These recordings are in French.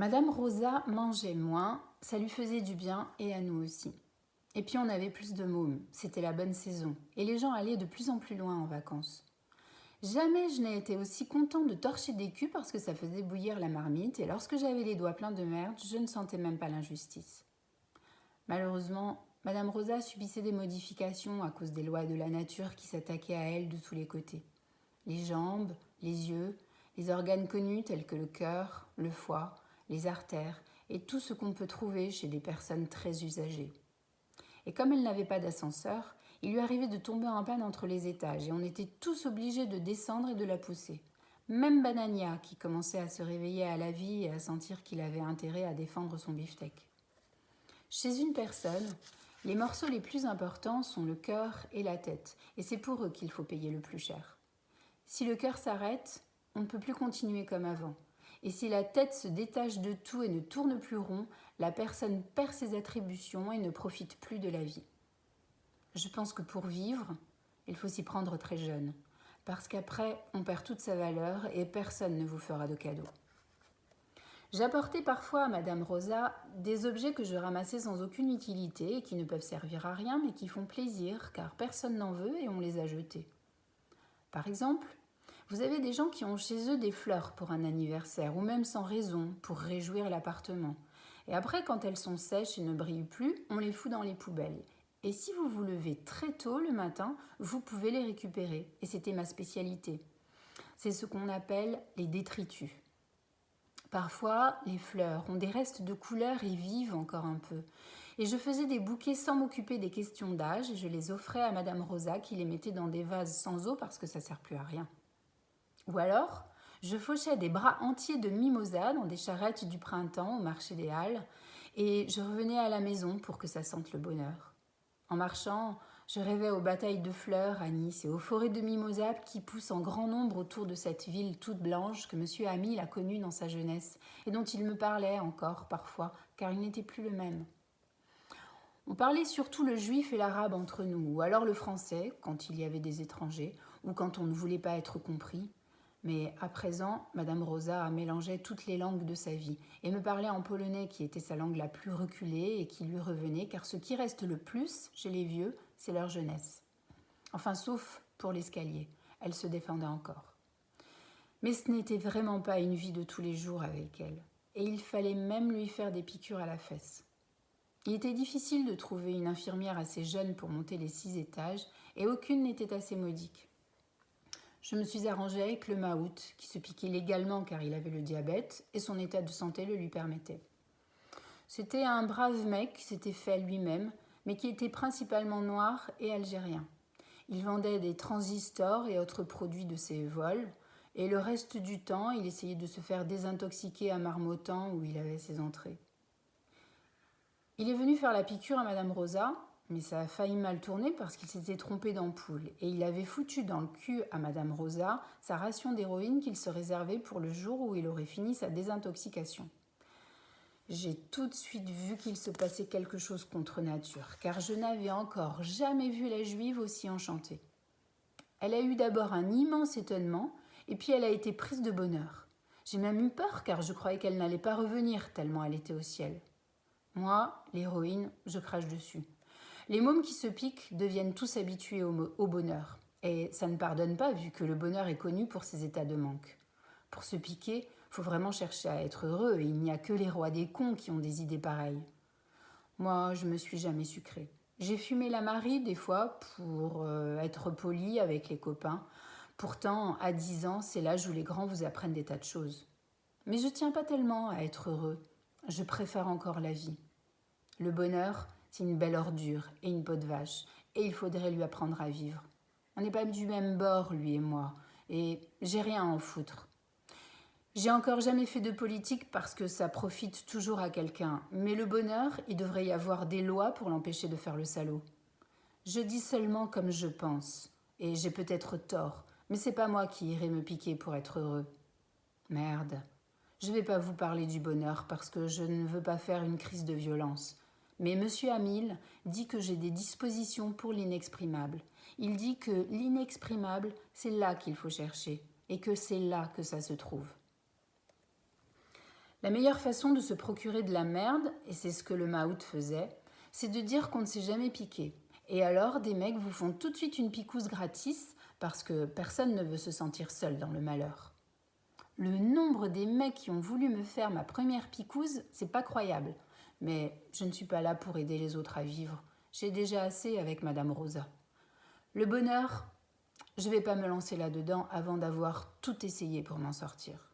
Madame Rosa mangeait moins, ça lui faisait du bien et à nous aussi. Et puis on avait plus de mômes, c'était la bonne saison, et les gens allaient de plus en plus loin en vacances. Jamais je n'ai été aussi content de torcher des culs parce que ça faisait bouillir la marmite, et lorsque j'avais les doigts pleins de merde, je ne sentais même pas l'injustice. Malheureusement, Madame Rosa subissait des modifications à cause des lois de la nature qui s'attaquaient à elle de tous les côtés. Les jambes, les yeux, les organes connus tels que le cœur, le foie, les artères et tout ce qu'on peut trouver chez des personnes très usagées. Et comme elle n'avait pas d'ascenseur, il lui arrivait de tomber en panne entre les étages et on était tous obligés de descendre et de la pousser. Même Banania qui commençait à se réveiller à la vie et à sentir qu'il avait intérêt à défendre son beefsteak. Chez une personne, les morceaux les plus importants sont le cœur et la tête, et c'est pour eux qu'il faut payer le plus cher. Si le cœur s'arrête, on ne peut plus continuer comme avant. Et si la tête se détache de tout et ne tourne plus rond, la personne perd ses attributions et ne profite plus de la vie. Je pense que pour vivre, il faut s'y prendre très jeune, parce qu'après, on perd toute sa valeur et personne ne vous fera de cadeau. J'apportais parfois à Madame Rosa des objets que je ramassais sans aucune utilité et qui ne peuvent servir à rien mais qui font plaisir car personne n'en veut et on les a jetés. Par exemple, vous avez des gens qui ont chez eux des fleurs pour un anniversaire ou même sans raison pour réjouir l'appartement. Et après, quand elles sont sèches et ne brillent plus, on les fout dans les poubelles. Et si vous vous levez très tôt le matin, vous pouvez les récupérer. Et c'était ma spécialité. C'est ce qu'on appelle les détritus. Parfois, les fleurs ont des restes de couleur et vivent encore un peu. Et je faisais des bouquets sans m'occuper des questions d'âge et je les offrais à Madame Rosa qui les mettait dans des vases sans eau parce que ça ne sert plus à rien. Ou alors, je fauchais des bras entiers de mimosas dans des charrettes du printemps au marché des Halles et je revenais à la maison pour que ça sente le bonheur. En marchant, je rêvais aux batailles de fleurs à Nice et aux forêts de mimosas qui poussent en grand nombre autour de cette ville toute blanche que M. Hamil a connue dans sa jeunesse et dont il me parlait encore parfois car il n'était plus le même. On parlait surtout le juif et l'arabe entre nous, ou alors le français quand il y avait des étrangers, ou quand on ne voulait pas être compris. Mais à présent, Madame Rosa mélangeait toutes les langues de sa vie et me parlait en polonais qui était sa langue la plus reculée et qui lui revenait car ce qui reste le plus chez les vieux, c'est leur jeunesse. Enfin, sauf pour l'escalier, elle se défendait encore. Mais ce n'était vraiment pas une vie de tous les jours avec elle et il fallait même lui faire des piqûres à la fesse. Il était difficile de trouver une infirmière assez jeune pour monter les 6 étages et aucune n'était assez modique. Je me suis arrangée avec le Maout, qui se piquait légalement car il avait le diabète et son état de santé le lui permettait. C'était un brave mec qui s'était fait lui-même, mais qui était principalement noir et algérien. Il vendait des transistors et autres produits de ses vols, et le reste du temps, il essayait de se faire désintoxiquer à Marmottan où il avait ses entrées. Il est venu faire la piqûre à Madame Rosa, mais ça a failli mal tourner parce qu'il s'était trompé d'ampoule et il avait foutu dans le cul à Madame Rosa sa ration d'héroïne qu'il se réservait pour le jour où il aurait fini sa désintoxication. J'ai tout de suite vu qu'il se passait quelque chose contre nature, car je n'avais encore jamais vu la juive aussi enchantée. Elle a eu d'abord un immense étonnement et puis elle a été prise de bonheur. J'ai même eu peur car je croyais qu'elle n'allait pas revenir tellement elle était au ciel. Moi, l'héroïne, je crache dessus. Les mômes qui se piquent deviennent tous habitués au bonheur. Et ça ne pardonne pas vu que le bonheur est connu pour ses états de manque. Pour se piquer, il faut vraiment chercher à être heureux et il n'y a que les rois des cons qui ont des idées pareilles. Moi, je me suis jamais sucrée. J'ai fumé la Marie des fois pour être polie avec les copains. Pourtant, à 10 ans, c'est l'âge où les grands vous apprennent des tas de choses. Mais je tiens pas tellement à être heureux. Je préfère encore la vie. Le bonheur, c'est une belle ordure et une peau de vache, et il faudrait lui apprendre à vivre. On n'est pas du même bord, lui et moi, et j'ai rien à en foutre. J'ai encore jamais fait de politique parce que ça profite toujours à quelqu'un, mais le bonheur, il devrait y avoir des lois pour l'empêcher de faire le salaud. Je dis seulement comme je pense, et j'ai peut-être tort, mais c'est pas moi qui irai me piquer pour être heureux. Merde. Je ne vais pas vous parler du bonheur parce que je ne veux pas faire une crise de violence. Mais M. Hamil dit que j'ai des dispositions pour l'inexprimable. Il dit que l'inexprimable, c'est là qu'il faut chercher et que c'est là que ça se trouve. La meilleure façon de se procurer de la merde, et c'est ce que le Mahout faisait, c'est de dire qu'on ne s'est jamais piqué. Et alors, des mecs vous font tout de suite une picouse gratis parce que personne ne veut se sentir seul dans le malheur. Le nombre des mecs qui ont voulu me faire ma première picouse, c'est pas croyable. Mais je ne suis pas là pour aider les autres à vivre. J'ai déjà assez avec Madame Rosa. Le bonheur, je vais pas me lancer là-dedans avant d'avoir tout essayé pour m'en sortir.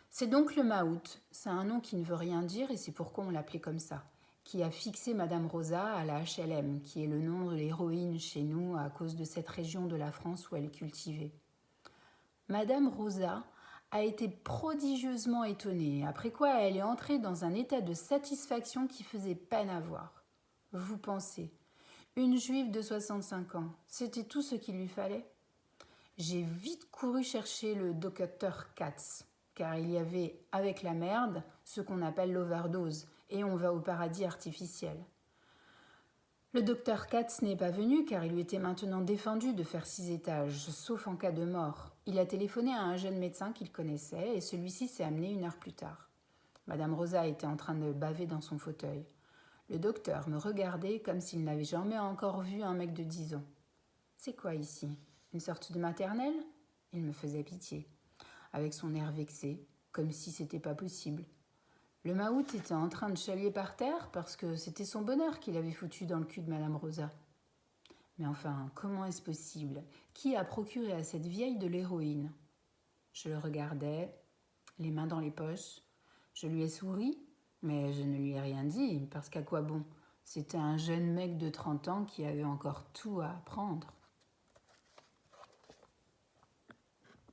C'est donc le Mahout, c'est un nom qui ne veut rien dire et c'est pourquoi on l'appelait comme ça, qui a fixé Madame Rosa à la HLM, qui est le nom de l'héroïne chez nous à cause de cette région de la France où elle est cultivée. Madame Rosa a été prodigieusement étonnée, après quoi elle est entrée dans un état de satisfaction qui faisait peine à voir. Vous pensez, une juive de 65 ans, c'était tout ce qu'il lui fallait ? J'ai vite couru chercher le docteur Katz, car il y avait, avec la merde, ce qu'on appelle l'overdose, et on va au paradis artificiel. Le docteur Katz n'est pas venu car il lui était maintenant défendu de faire 6 étages, sauf en cas de mort. Il a téléphoné à un jeune médecin qu'il connaissait et celui-ci s'est amené 1 heure plus tard. Madame Rosa était en train de baver dans son fauteuil. Le docteur me regardait comme s'il n'avait jamais encore vu un mec de 10 ans. « C'est quoi ici ? Une sorte de maternelle ?» Il me faisait pitié, avec son air vexé, comme si c'était pas possible. Le Mahout était en train de chialer par terre parce que c'était son bonheur qu'il avait foutu dans le cul de Madame Rosa. Mais enfin, comment est-ce possible ? Qui a procuré à cette vieille de l'héroïne ? Je le regardais, les mains dans les poches. Je lui ai souri, mais je ne lui ai rien dit, parce qu'à quoi bon ? C'était un jeune mec de 30 ans qui avait encore tout à apprendre.